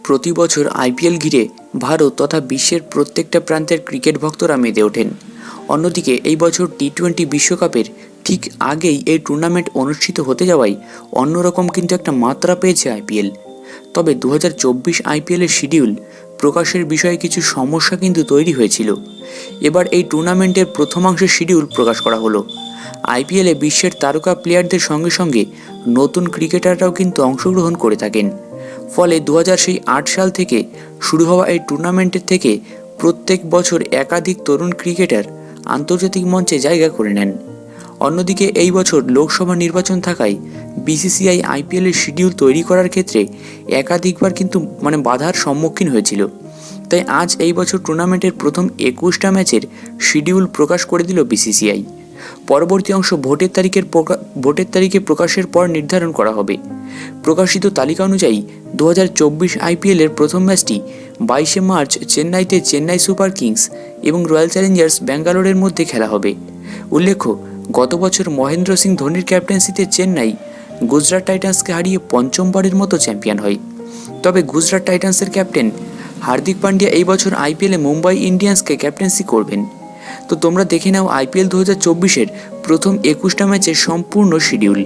প্রতি বছর আইপিএল ঘিরে ভারত তথা বিশ্বের প্রত্যেকটা প্রান্তের ক্রিকেট ভক্তরা মেতে ওঠেন। অন্যদিকে এই বছর টি-20 বিশ্বকাপের ঠিক আগেই এই টুর্নামেন্ট অনুষ্ঠিত হতে যাওয়ায় অন্যরকম কিন্তু একটা মাত্রা পেয়েছে আইপিএল। তবে 2024 আইপিএলের শিডিউল প্রকাশের বিষয়ে কিছু সমস্যা কিন্তু তৈরি হয়েছিল। এবার এই টুর্নামেন্টের প্রথমাংশের শিডিউল প্রকাশ করা হলো। আইপিএলে বিশ্বের তারকা প্লেয়ারদের সঙ্গে সঙ্গে নতুন ক্রিকেটাররাও কিন্তু অংশগ্রহণ করে থাকেন। ফলে 2008 সাল থেকে শুরু হওয়া এই টুর্নামেন্টের থেকে প্রত্যেক বছর একাধিক তরুণ ক্রিকেটার আন্তর্জাতিক মঞ্চে জায়গা করে নেন। অন্যদিকে এই বছর লোকসভা নির্বাচন থাকায় বিসিসিআই আইপিএলের শিডিউল তৈরি করার ক্ষেত্রে একাধিকবার কিন্তু বাধার সম্মুখীন হয়েছিল। তাই আজ এই বছর টুর্নামেন্টের প্রথম 21টা ম্যাচের শিডিউল প্রকাশ করে দিল বিসিসিআই। পরবর্তী অংশ ভোটের তারিখে প্রকাশের পর নির্ধারণ করা হবে। প্রকাশিত তালিকা অনুযায়ী 2024 আইপিএলের প্রথম ম্যাচটি 22 মার্চ চেন্নাইতে চেন্নাই সুপার কিংস এবং রয়্যাল চ্যালেঞ্জার্স ব্যাঙ্গালোরের মধ্যে খেলা হবে। উল্লেখ্য, গত বছর মহেন্দ্র সিং ধোনির ক্যাপ্টেন্সিতে চেন্নাই গুজরাট টাইটান্সকে হারিয়ে পঞ্চমবারের মতো চ্যাম্পিয়ন হয়। তবে গুজরাট টাইটান্সের ক্যাপ্টেন হার্দিক পান্ডিয়া এই বছর আইপিএলে মুম্বাই ইন্ডিয়ান্সকে ক্যাপ্টেন্সি করবেন। তো তোমরা দেখে নাও আইপিএল 2024-এর প্রথম 21টা ম্যাচের সম্পূর্ণ শিডিউল।